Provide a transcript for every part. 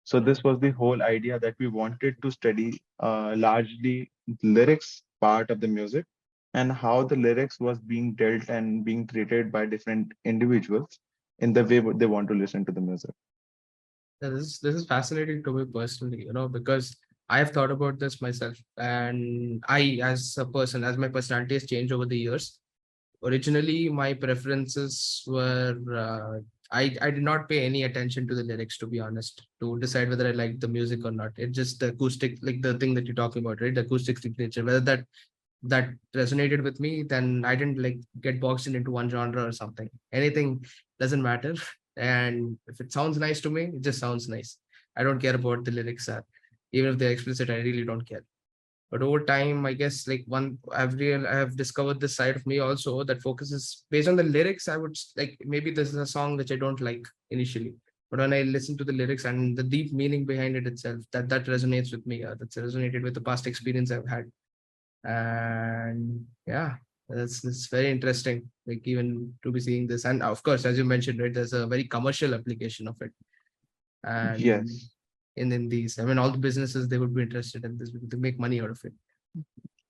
So this was the whole idea, that we wanted to study largely lyrics part of the music, and how the lyrics was being dealt and being treated by different individuals in the way they want to listen to the music. Yeah, this is fascinating to me personally, because I have thought about this myself, and I, as a person, as my personality has changed over the years. Originally, my preferences were I did not pay any attention to the lyrics, to be honest, to decide whether I liked the music or not. It's just the acoustic, like the thing that you're talking about, right? The acoustic signature, whether that resonated with me, then I didn't like get boxed into one genre or something. Anything doesn't matter. And if it sounds nice to me, it just sounds nice. I don't care about the lyrics are, even if they're explicit, I really don't care. But over time, I guess like I have discovered this side of me also that focuses based on the lyrics. I would like maybe this is a song which I don't like initially, but when I listen to the lyrics and the deep meaning behind it itself, that resonates with me. That's resonated with the past experience I've had. And yeah, that's very interesting, like even to be seeing this. And of course, as you mentioned, right, there's a very commercial application of it. And Yes. in these, I mean, all the businesses, they would be interested in this because they make money out of it.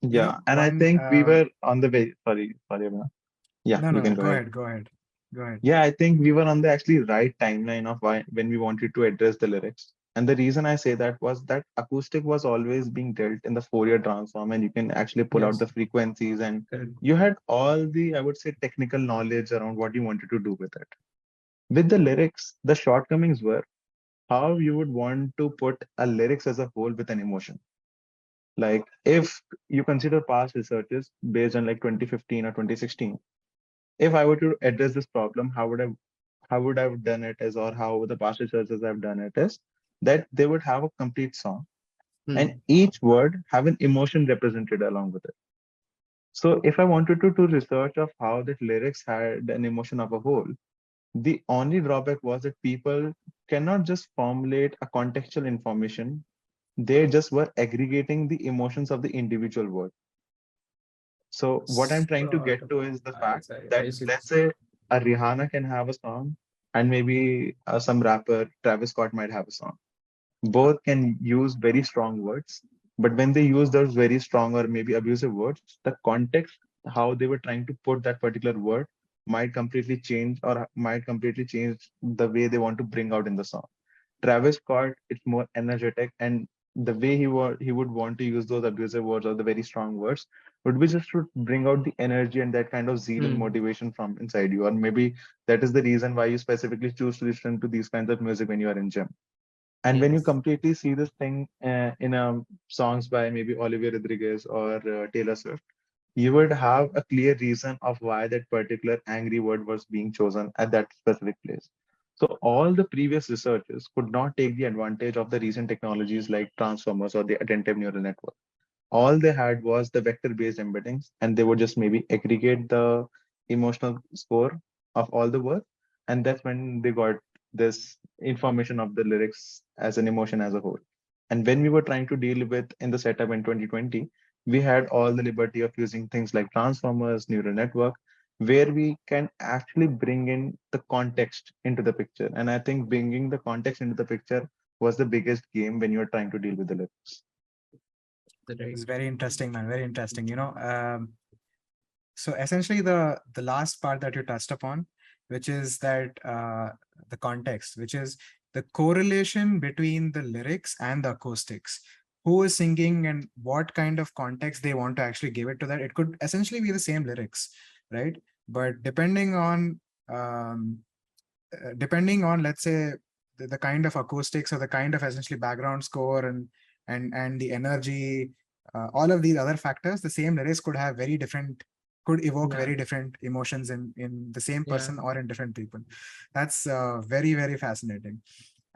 Yeah. And I One think we were on the way. Sorry, Abhinav. Yeah, no, you no, can no, go go ahead. ahead, go ahead, go ahead. Yeah, I think we were on the actually right timeline of why when we wanted to address the lyrics. And the reason I say that was that acoustic was always being dealt in the Fourier transform, and you can actually pull out the Yes, frequencies, and correct. you had all the, I would say, technical knowledge around what you wanted to do with it. With the lyrics, the shortcomings were how you would want to put a lyrics as a whole with an emotion. Like if you consider past researches based on like 2015 or 2016, if I were to address this problem, how would I have done it is, or how the past researchers have done it is, that they would have a complete song and Hmm. each word have an emotion represented along with it. So if I wanted to research of how that lyrics had an emotion of a whole, the only drawback was that people cannot just formulate a contextual information. They just were aggregating the emotions of the individual word. So what I'm trying to Sort get of. to is the fact I that, see. let's say, a Rihanna can have a song, and maybe some rapper Travis Scott might have a song. Both can use very strong words, but when they use those very strong or maybe abusive words, the context, how they were trying to put that particular word, might completely change, or might completely change the way they want to bring out in the song. Travis Scott, it's more energetic, and the way he would want to use those abusive words or the very strong words would be just to bring out the energy and that kind of zeal and Hmm. motivation from inside you. Or maybe that is the reason why you specifically choose to listen to these kinds of music when you are in gym. And when you Yes. completely see this thing in songs by maybe Olivia Rodriguez or Taylor Swift, you would have a clear reason of why that particular angry word was being chosen at that specific place. So all the previous researchers could not take the advantage of the recent technologies like transformers or the attentive neural network. All they had was the vector-based embeddings, and they would just maybe aggregate the emotional score of all the work, and that's when they got this information of the lyrics as an emotion as a whole. And when we were trying to deal with in the setup in 2020, we had all the liberty of using things like transformers, neural network, where we can actually bring in the context into the picture. And I think bringing the context into the picture was the biggest game when you're trying to deal with the lyrics. Right. It's very interesting, man. Very interesting. So essentially, the last part that you touched upon, which is that the context, which is the correlation between the lyrics and the acoustics. Who is singing and what kind of context they want to actually give it to that. It could essentially be the same lyrics, right? But depending on, let's say, the kind of acoustics or the kind of essentially background score and the energy, all of these other factors, the same lyrics could evoke Yeah. very different emotions in the same Yeah. person or in different people. That's very, very fascinating.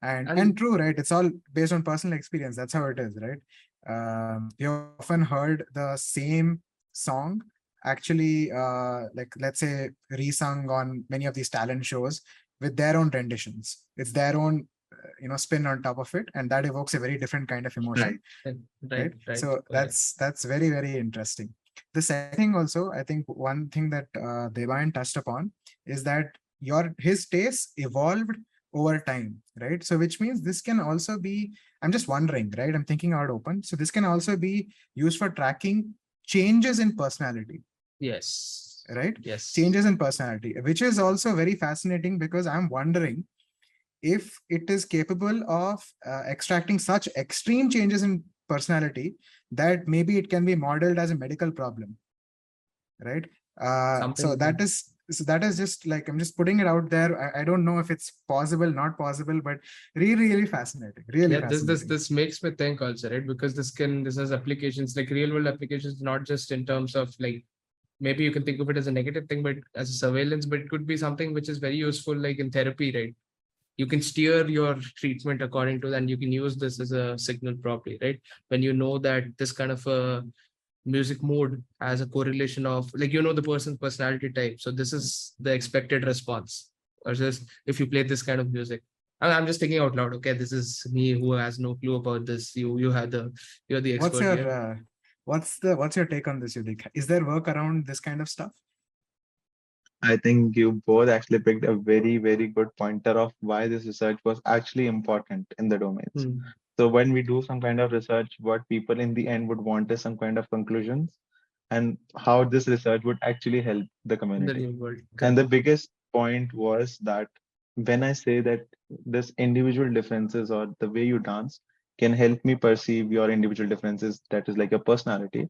And And true, right? It's all based on personal experience. That's how it is, right? We often heard the same song actually, like, let's say, resung on many of these talent shows with their own renditions. It's their own spin on top of it, and that evokes a very different kind of emotion, Right. right, right? right, So correct. that's very, very interesting. The second thing also, I think one thing that Devayan touched upon is that your his taste evolved over time, right? So which means this can also be, I'm just wondering, right? I'm thinking out open. So this can also be used for tracking changes in personality, Yes. right? Yes. Changes in personality, which is also very fascinating because I'm wondering if it is capable of extracting such extreme changes in personality that maybe it can be modeled as a medical problem, right? So Something. that is just like, I'm just putting it out there. I don't know if it's possible, not possible, but really, really fascinating. Really Yeah, this fascinating. makes me think also, right? Because this has applications, like real world applications, not just in terms of like, maybe you can think of it as a negative thing, but as a surveillance, but it could be something which is very useful, like in therapy, right? You can steer your treatment according to that, and you can use this as a signal properly, right? When you know that this kind of a music mode has a correlation of, like, the person's personality type, so this is the expected response, versus if you play this kind of music. I'm just thinking out loud. Okay, this is me who has no clue about this. You're the What's expert your here. what's your take on this, Yudhik? Is there work around this kind of stuff? I think you both actually picked a very, very good pointer of why this research was actually important in the domains. Hmm. So when we do some kind of research, what people in the end would want is some kind of conclusions and how this research would actually help the In the community. real world, And correct. the biggest point was that when I say that this individual differences or the way you dance can help me perceive your individual differences, that is like your personality.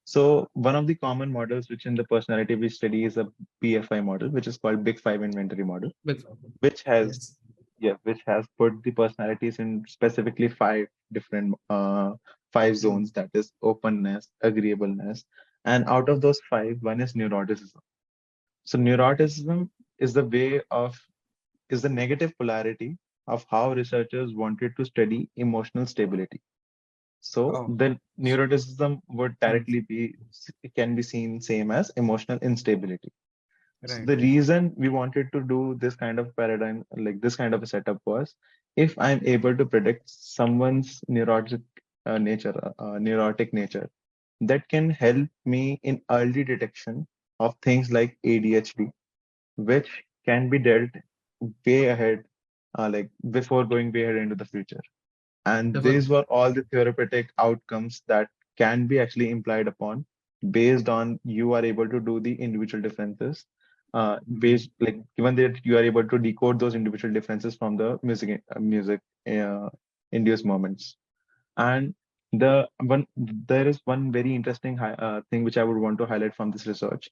So one of the common models which in the personality we study is a BFI model, which is called Big Five Inventory Model, But which has yes. which has put the personalities in specifically five different five Hmm. zones, that is openness, agreeableness, and out of those five, one is neuroticism. So neuroticism is the way of is the negative polarity of how researchers wanted to study emotional stability. So Oh, the neuroticism would hmm, directly be can be seen same as emotional instability. So right. the reason we wanted to do this kind of paradigm, like this kind of a setup, was if I'm able to predict someone's neurotic nature, that can help me in early detection of things like ADHD, which can be dealt way ahead, like before going way ahead into the future. And Therefore, these were all the therapeutic outcomes that can be actually implied upon based on you are able to do the individual differences. Based like given that you are able to decode those individual differences from the music uh, induced moments. And there is one very interesting thing which I would want to highlight from this research.